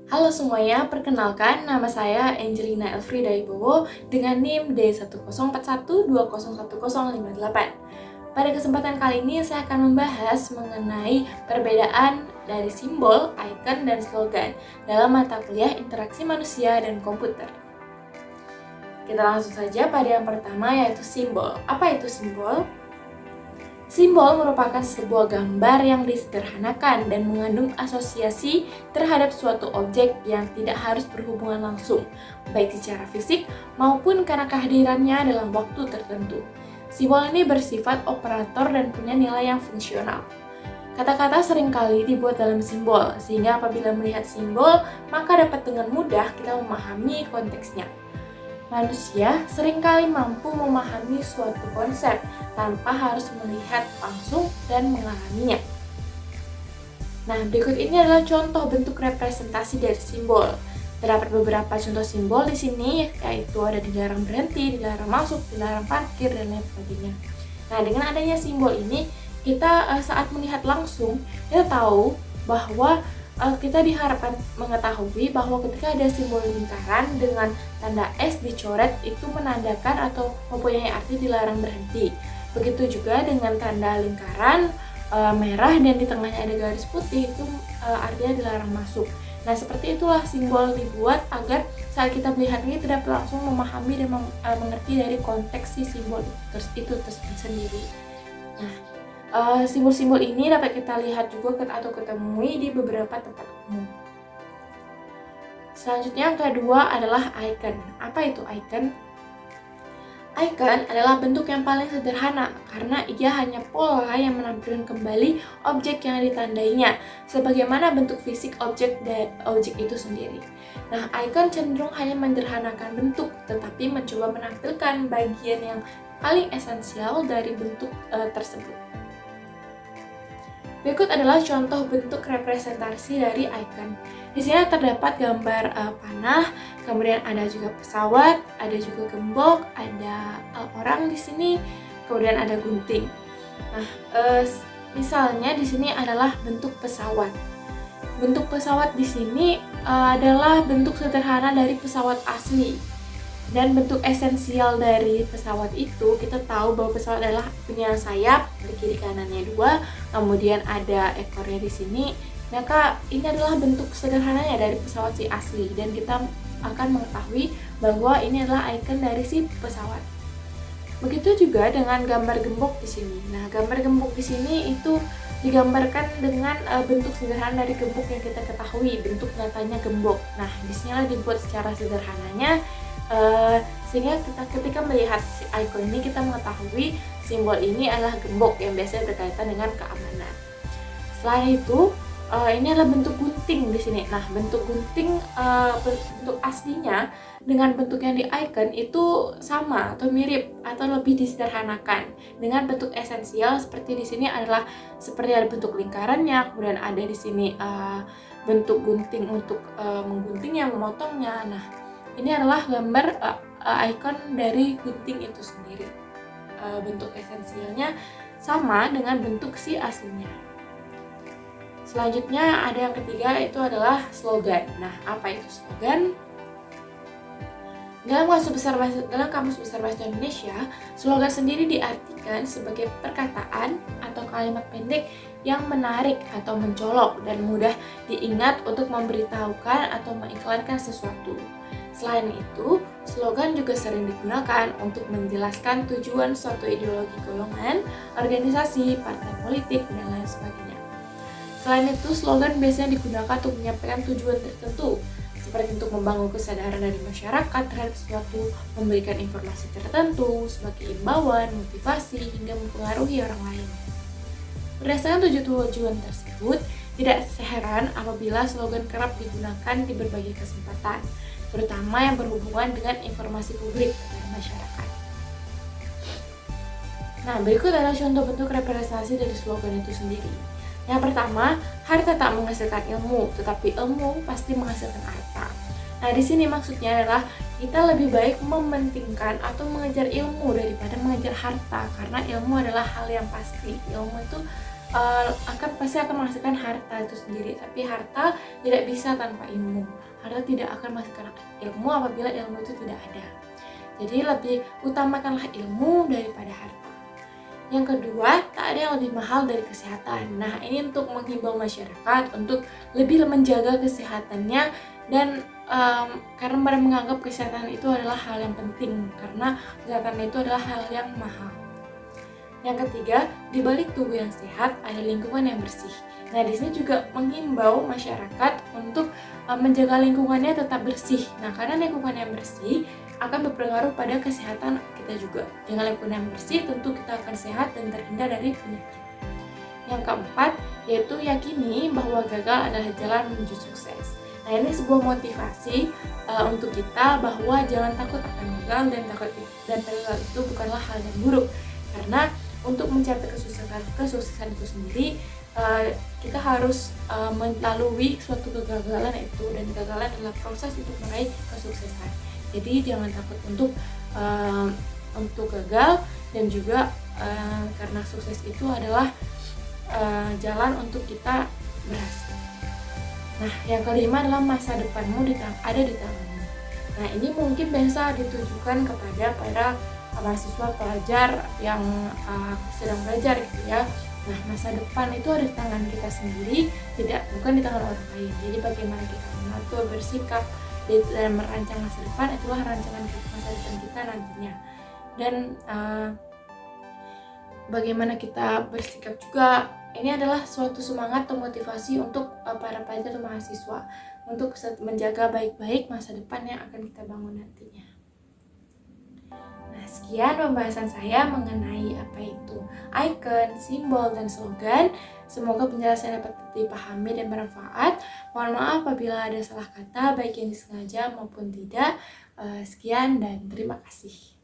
Halo semuanya, perkenalkan nama saya Angelina Elfrida Ibowo dengan NIM D10412011058. Pada kesempatan kali ini saya akan membahas mengenai perbedaan dari simbol, icon, dan slogan dalam mata kuliah interaksi manusia dan komputer. Kita langsung saja pada yang pertama, yaitu simbol. Apa itu simbol? Simbol merupakan sebuah gambar yang disederhanakan dan mengandung asosiasi terhadap suatu objek yang tidak harus berhubungan langsung, baik secara fisik maupun karena kehadirannya dalam waktu tertentu. Simbol ini bersifat operator dan punya nilai yang fungsional. Kata-kata seringkali dibuat dalam simbol, sehingga apabila melihat simbol, maka dapat dengan mudah kita memahami konteksnya. Manusia seringkali mampu memahami suatu konsep tanpa harus melihat langsung dan mengalaminya. Nah, berikut ini adalah contoh bentuk representasi dari simbol. Terdapat beberapa contoh simbol di sini, yaitu ada dilarang berhenti, dilarang masuk, dilarang parkir, dan lain sebagainya. Nah, dengan adanya simbol ini, kita saat melihat langsung, kita tahu bahwa kita diharapkan mengetahui bahwa ketika ada simbol lingkaran dengan tanda S dicoret itu menandakan atau mempunyai arti dilarang berhenti. Begitu juga dengan tanda lingkaran merah dan di tengahnya ada garis putih itu artinya dilarang masuk. Nah, seperti itulah simbol dibuat agar saat kita melihat ini tidak langsung memahami dan mengerti dari konteks si simbol itu sendiri. Nah, simbol-simbol ini dapat kita lihat juga atau ketemui di beberapa tempat umum. Selanjutnya yang kedua adalah icon. Apa itu icon? Icon adalah bentuk yang paling sederhana karena ia hanya pola yang menampilkan kembali objek yang ditandainya sebagaimana bentuk fisik objek itu sendiri. Nah, icon cenderung hanya menyederhanakan bentuk tetapi mencoba menampilkan bagian yang paling esensial dari bentuk tersebut. Berikut adalah contoh bentuk representasi dari icon. Di sini terdapat gambar panah, kemudian ada juga pesawat, ada juga gembok, ada orang di sini, kemudian ada gunting. Nah, misalnya di sini adalah bentuk pesawat. Bentuk pesawat di sini adalah bentuk sederhana dari pesawat asli. Dan bentuk esensial dari pesawat itu, kita tahu bahwa pesawat adalah punya sayap, di kiri kanannya dua, kemudian ada ekornya di sini. Maka ini adalah bentuk sederhananya dari pesawat si asli dan kita akan mengetahui bahwa ini adalah icon dari si pesawat. Begitu juga dengan gambar gembok di sini. Nah, gambar gembok di sini itu digambarkan dengan bentuk sederhana dari gembok yang kita ketahui, bentuk nyatanya gembok. Nah, disinilah dibuat secara sederhananya. Sehingga ketika melihat si icon ini kita mengetahui simbol ini adalah gembok yang biasanya berkaitan dengan keamanan. Selain itu, ini adalah bentuk gunting di sini. Nah, bentuk gunting bentuk aslinya dengan bentuk yang di icon itu sama atau mirip atau lebih disederhanakan. Dengan bentuk esensial seperti di sini adalah seperti ada bentuk lingkarannya, kemudian ada di sini bentuk gunting untuk mengguntingnya, memotongnya. Nah, ini adalah gambar icon dari gunting itu sendiri. Bentuk esensialnya sama dengan bentuk si aslinya. Selanjutnya ada yang ketiga, itu adalah slogan. Nah, apa itu slogan? Dalam Kamus Besar Bahasa Indonesia, slogan sendiri diartikan sebagai perkataan atau kalimat pendek yang menarik atau mencolok dan mudah diingat untuk memberitahukan atau mengiklankan sesuatu. Selain itu, slogan juga sering digunakan untuk menjelaskan tujuan suatu ideologi golongan, organisasi, partai politik, dan lain sebagainya. Selain itu, slogan biasanya digunakan untuk menyampaikan tujuan tertentu, seperti untuk membangun kesadaran dari masyarakat terhadap sesuatu, memberikan informasi tertentu, sebagai imbauan, motivasi, hingga mempengaruhi orang lain. Berdasarkan tujuan tersebut, tidak heran apabila slogan kerap digunakan di berbagai kesempatan, terutama yang berhubungan dengan informasi publik kepada masyarakat. Nah, berikut adalah contoh bentuk representasi dari slogan itu sendiri. Yang pertama, harta tak menghasilkan ilmu, tetapi ilmu pasti menghasilkan harta. Nah, di sini maksudnya adalah kita lebih baik mementingkan atau mengejar ilmu daripada mengejar harta, karena ilmu adalah hal yang pasti. Ilmu itu pasti akan menghasilkan harta itu sendiri, tapi harta tidak bisa tanpa ilmu. Harta tidak akan menghasilkan ilmu apabila ilmu itu tidak ada. Jadi lebih utamakanlah ilmu daripada harta. Yang kedua, tak ada yang lebih mahal dari kesehatan. Nah, ini untuk menghimbau masyarakat untuk lebih menjaga kesehatannya, dan karena mereka menganggap kesehatan itu adalah hal yang penting, karena kesehatan itu adalah hal yang mahal. Yang ketiga, di balik tubuh yang sehat ada lingkungan yang bersih. Nah, di sini juga menghimbau masyarakat untuk menjaga lingkungannya tetap bersih. Nah, karena lingkungan yang bersih akan berpengaruh pada kesehatan kita juga. Dengan lingkungan yang bersih, tentu kita akan sehat dan terhindar dari penyakit. Yang keempat, yaitu yakini bahwa gagal adalah jalan menuju sukses. Nah, ini sebuah motivasi untuk kita bahwa jangan takut akan gagal, dan gagal itu bukanlah hal yang buruk. Karena untuk mencapai kesuksesan itu sendiri, kita harus melalui suatu kegagalan itu, dan kegagalan adalah proses untuk meraih kesuksesan. Jadi jangan takut untuk gagal, dan juga karena sukses itu adalah jalan untuk kita berhasil. Nah, yang kelima adalah masa depanmu ada di tanganmu. Nah, ini mungkin biasa ditujukan kepada para mahasiswa pelajar yang sedang belajar gitu ya. Nah, masa depan itu ada di tangan kita sendiri, bukan di tangan orang lain. Jadi bagaimana kita mengatur, bersikap dalam merancang masa depan, itulah rancangan masa depan kita nantinya. Dan bagaimana kita bersikap juga, ini adalah suatu semangat atau motivasi untuk para pelajar atau mahasiswa untuk menjaga baik-baik masa depan yang akan kita bangun nantinya. Nah, sekian pembahasan saya mengenai apa itu icon, simbol, dan slogan. Semoga penjelasan dapat dipahami dan bermanfaat. Mohon maaf apabila ada salah kata, baik yang disengaja maupun tidak. Sekian dan terima kasih.